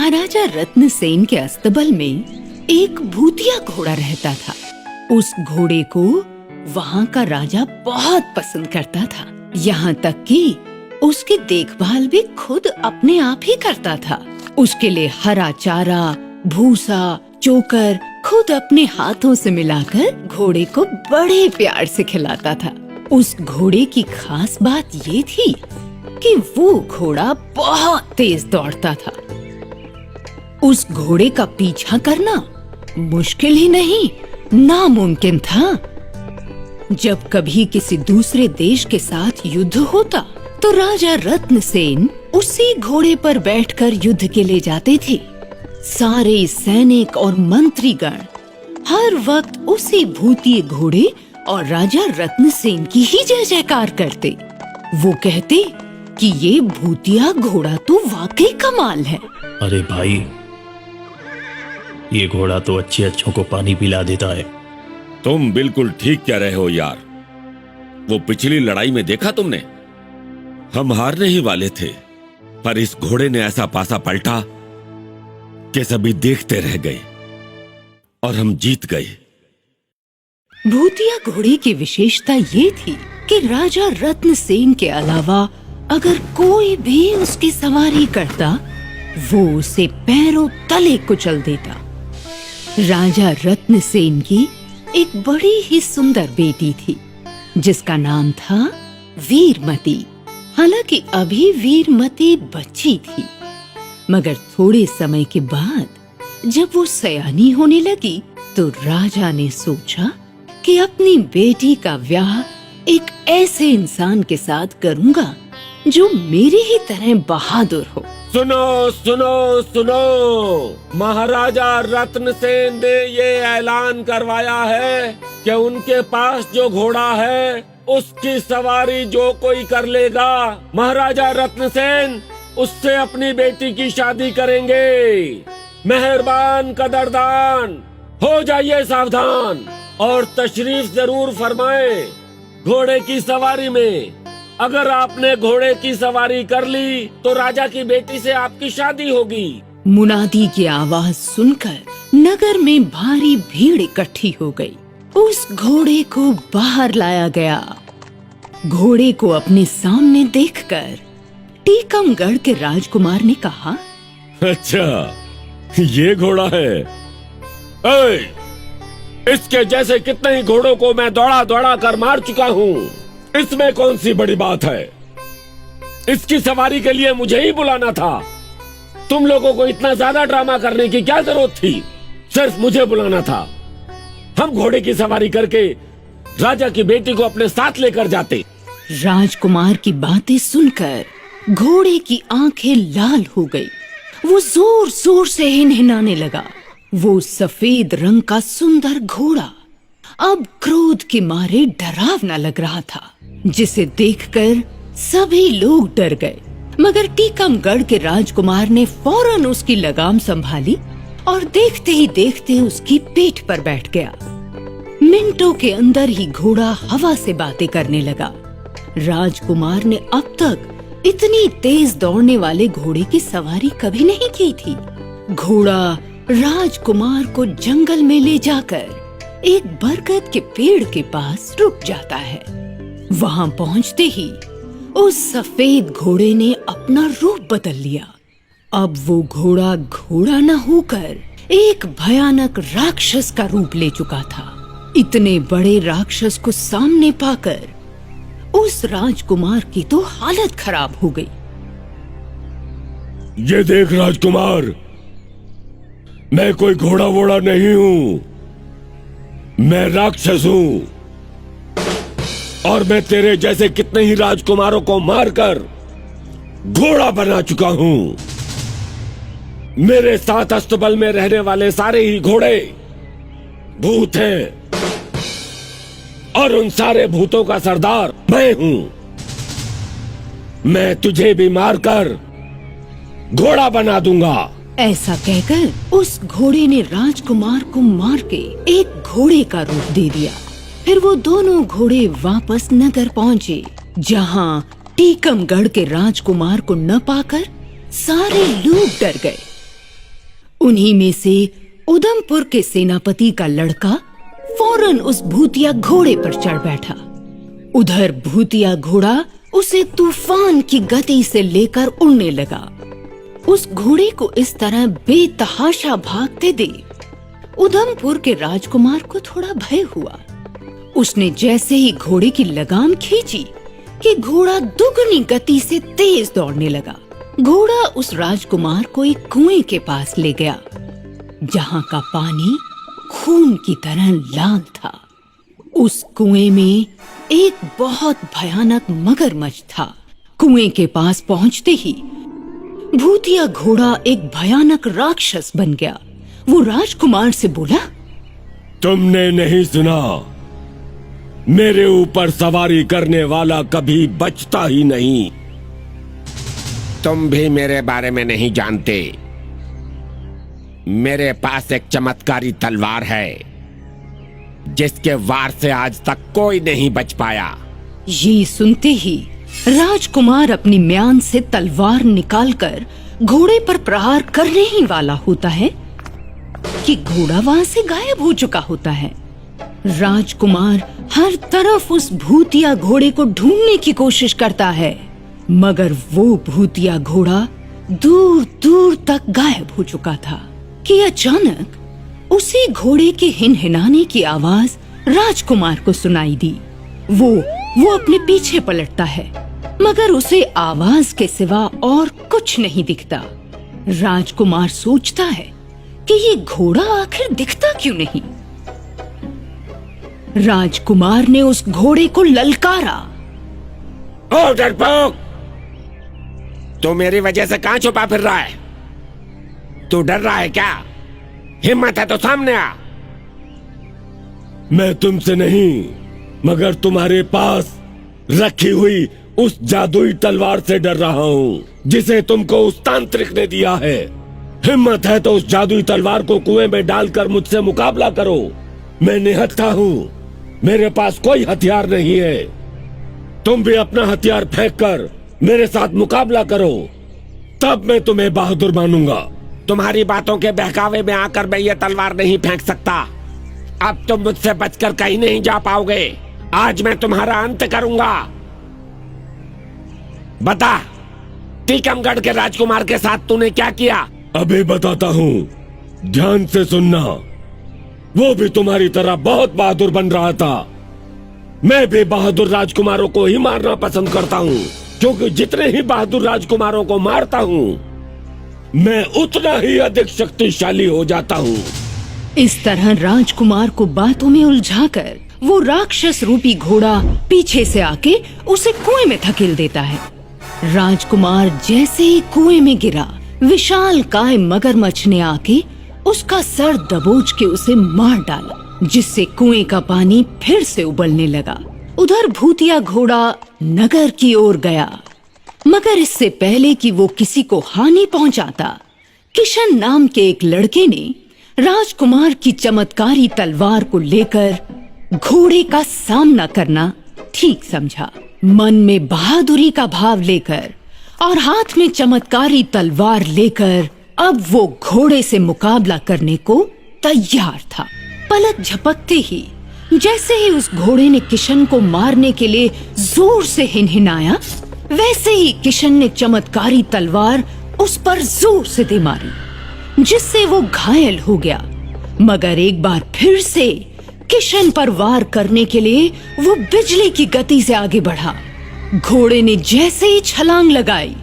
महाराजा रत्नसेन के अस्तबल में एक भूतिया घोड़ा रहता था। उस घोड़े को वहाँ का राजा बहुत पसंद करता था, यहाँ तक कि उसकी देखभाल भी खुद अपने आप ही करता था। उसके लिए हरा चारा, भूसा, चोकर खुद अपने हाथों से मिलाकर घोड़े को बड़े प्यार से खिलाता था। उस घोड़े की खास बात ये थी कि वो घोड़ा बहुत तेज दौड़ता था। उस घोड़े का पीछा करना मुश्किल ही नहीं, नामुमकिन था। जब कभी किसी दूसरे देश के साथ युद्ध होता तो राजा रत्नसेन उसी घोड़े पर बैठकर युद्ध के लिए जाते थे। सारे सैनिक और मंत्रीगण हर वक्त उसी भूतिए घोड़े और राजा रत्नसेन की ही जय जयकार करते। वो कहते कि ये भूतिया घोड़ा तो वाकई कमाल है। अरे भाई, ये घोड़ा तो अच्छों को पानी पिला देता है। तुम बिल्कुल ठीक कह रहे हो यार। वो पिछली लड़ाई में देखा तुमने, हम हारने ही वाले थे, पर इस घोड़े ने ऐसा पासा पलटा कि सभी देखते रह गए और हम जीत गए। भूतिया घोड़े की विशेषता ये थी कि राजा रत्नसेन के अलावा अगर कोई भी उसकी सवारी करता, वो उसे पैरों तले कुचल देता। राजा रत्नसेन की एक बड़ी ही सुंदर बेटी थी जिसका नाम था वीरमती। हालांकि अभी वीरमती बच्ची थी, मगर थोड़े समय के बाद जब वो सयानी होने लगी तो राजा ने सोचा कि अपनी बेटी का ब्याह एक ऐसे इंसान के साथ करूंगा जो मेरी ही तरह बहादुर हो। सुनो सुनो सुनो, महाराजा रत्नसेन ने ये ऐलान करवाया है कि उनके पास जो घोड़ा है उसकी सवारी जो कोई कर लेगा, महाराजा रत्नसेन उससे अपनी बेटी की शादी करेंगे। मेहरबान कदरदान, हो जाइए सावधान और तशरीफ जरूर फरमाएं घोड़े की सवारी में। अगर आपने घोड़े की सवारी कर ली तो राजा की बेटी से आपकी शादी होगी। मुनादी की आवाज सुनकर नगर में भारी भीड़ इकट्ठी हो गई। उस घोड़े को बाहर लाया गया। घोड़े को अपने सामने देखकर टीकमगढ़ के राजकुमार ने कहा, अच्छा, ये घोड़ा है। ऐ, इसके जैसे कितने ही घोड़ों को मैं दौड़ा दौड़ा कर मार चुका हूँ, इसमें कौन सी बड़ी बात है। इसकी सवारी के लिए मुझे ही बुलाना था। तुम लोगों को इतना ज्यादा ड्रामा करने की क्या जरूरत थी, सिर्फ मुझे बुलाना था। हम घोड़े की सवारी करके राजा की बेटी को अपने साथ लेकर जाते। राजकुमार की बातें सुनकर घोड़े की आंखें लाल हो गई। वो जोर जोर से हिनहिनाने लगा। वो सफेद रंग का सुंदर घोड़ा अब क्रोध के मारे डरावना लग रहा था, जिसे देखकर सभी लोग डर गए। मगर टीकमगढ़ के राजकुमार ने फौरन उसकी लगाम संभाली और देखते ही देखते उसकी पीठ पर बैठ गया। मिनटों के अंदर ही घोड़ा हवा से बातें करने लगा। राजकुमार ने अब तक इतनी तेज दौड़ने वाले घोड़े की सवारी कभी नहीं की थी। घोड़ा राजकुमार को जंगल में ले जाकर एक बरगद के पेड़ के पास रुक जाता है। वहाँ पहुँचते ही उस सफेद घोड़े ने अपना रूप बदल लिया। अब वो घोड़ा घोड़ा न होकर एक भयानक राक्षस का रूप ले चुका था। इतने बड़े राक्षस को सामने पाकर उस राजकुमार की तो हालत खराब हो गई। ये देख राजकुमार, मैं कोई घोड़ा वोड़ा नहीं हूँ, मैं राक्षस हूँ और मैं तेरे जैसे कितने ही राजकुमारों को मारकर घोड़ा बना चुका हूँ। मेरे साथ अस्तबल में रहने वाले सारे ही घोड़े भूत हैं और उन सारे भूतों का सरदार मैं हूँ। मैं तुझे भी मारकर घोड़ा बना दूंगा। ऐसा कहकर उस घोड़े ने राजकुमार को मार के एक घोड़े का रूप दे दिया। फिर वो दोनों घोड़े वापस नगर पहुँचे, जहाँ टीकमगढ़ के राजकुमार को न पाकर सारे लोग डर गए। उन्हीं में से उधमपुर के सेनापति का लड़का फौरन उस भूतिया घोड़े पर चढ़ बैठा। उधर भूतिया घोड़ा उसे तूफान की गति से लेकर उड़ने लगा। उस घोड़े को इस तरह बेतहाशा भागते देख उधमपुर के राजकुमार को थोड़ा भय हुआ। उसने जैसे ही घोड़े की लगाम खींची कि घोड़ा दुगनी गति से तेज दौड़ने लगा। घोड़ा उस राजकुमार को एक कुएं के पास ले गया, जहां का पानी खून की तरह लाल था। उस कुएं में एक बहुत भयानक मगरमच्छ था। कुएं के पास पहुंचते ही भूतिया घोड़ा एक भयानक राक्षस बन गया। वो राजकुमार से बोला, तुमने नहीं सुना, मेरे ऊपर सवारी करने वाला कभी बचता ही नहीं। तुम भी मेरे बारे में नहीं जानते। मेरे पास एक चमत्कारी तलवार है जिसके वार से आज तक कोई नहीं बच पाया। ये सुनते ही राजकुमार अपनी म्यान से तलवार निकालकर घोड़े पर प्रहार करने ही वाला होता है कि घोड़ा वहां से गायब हो चुका होता है। राजकुमार हर तरफ उस भूतिया घोड़े को ढूंढने की कोशिश करता है, मगर वो भूतिया घोड़ा दूर दूर तक गायब हो चुका था कि अचानक उसी घोड़े के हिनहिनाने की आवाज राजकुमार को सुनाई दी। वो अपने पीछे पलटता है, मगर उसे आवाज के सिवा और कुछ नहीं दिखता। राजकुमार सोचता है कि ये घोड़ा आखिर दिखता क्यों नहीं। राजकुमार ने उस घोड़े को ललकारा, ओ डरपोक, तू मेरी वजह से कहां छुपा फिर रहा है? तू डर रहा है क्या? हिम्मत है तो सामने आ। मैं तुमसे नहीं, मगर तुम्हारे पास रखी हुई उस जादुई तलवार से डर रहा हूँ जिसे तुमको उस तांत्रिक ने दिया है। हिम्मत है तो उस जादुई तलवार को कुएं में डालकर मुझसे मुकाबला करो। मैं निहत्था हूँ, मेरे पास कोई हथियार नहीं है। तुम भी अपना हथियार फेंककर मेरे साथ मुकाबला करो, तब मैं तुम्हें बहादुर मानूंगा। तुम्हारी बातों के बहकावे में आकर मैं ये तलवार नहीं फेंक सकता। अब तुम मुझसे बचकर कहीं नहीं जा पाओगे। आज मैं तुम्हारा अंत करूंगा। बता, टीकमगढ़ के राजकुमार के साथ तूने क्या किया? अभी बताता हूँ, ध्यान से सुनना। वो भी तुम्हारी तरह बहुत बहादुर बन रहा था। मैं भी बहादुर राजकुमारों को ही मारना पसंद करता हूँ, क्योंकि जितने ही बहादुर राजकुमारों को मारता हूँ मैं उतना ही अधिक शक्तिशाली हो जाता हूँ। इस तरह राजकुमार को बातों में उलझाकर वो राक्षस रूपी घोड़ा पीछे से आके उसे कुएं में धकेल देता है। राजकुमार जैसे ही कुएं में गिरा, विशाल काय मगरमच्छ ने आके उसका सर दबोच के उसे मार डाला, जिससे कुएं का पानी फिर से उबलने लगा। उधर भूतिया घोड़ा नगर की ओर गया, मगर इससे पहले कि वो किसी को हानि पहुंचाता, किशन नाम के एक लड़के ने राजकुमार की चमत्कारी तलवार को लेकर घोड़े का सामना करना ठीक समझा। मन में बहादुरी का भाव लेकर और हाथ में चमत्कारी तलवार लेकर अब वो घोड़े से मुकाबला करने को तैयार था। पलक झपकते ही जैसे ही उस घोड़े ने किशन को मारने के लिए जोर से हिनहिनाया, वैसे ही किशन ने चमत्कारी तलवार उस पर जोर से दे मारी, जिससे वो घायल हो गया। मगर एक बार फिर से किशन पर वार करने के लिए वो बिजली की गति से आगे बढ़ा। घोड़े ने जैसे ही छलांग लगाई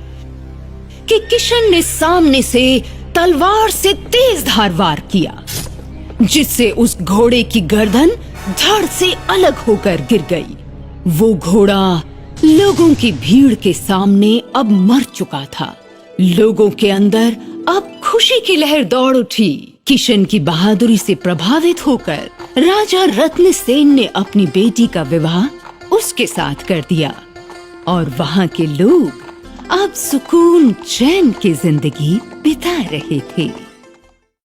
कि किशन ने सामने से तलवार से तेज धार वार किया, जिससे उस घोड़े की गर्दन धड़ से अलग होकर गिर गई। वो घोड़ा लोगों की भीड़ के सामने अब मर चुका था। लोगों के अंदर अब खुशी की लहर दौड़ उठी। किशन की बहादुरी से प्रभावित होकर राजा रत्नसेन ने अपनी बेटी का विवाह उसके साथ कर दिया और वहां के लोग अब सुकून चैन की जिंदगी बिता रहे थे।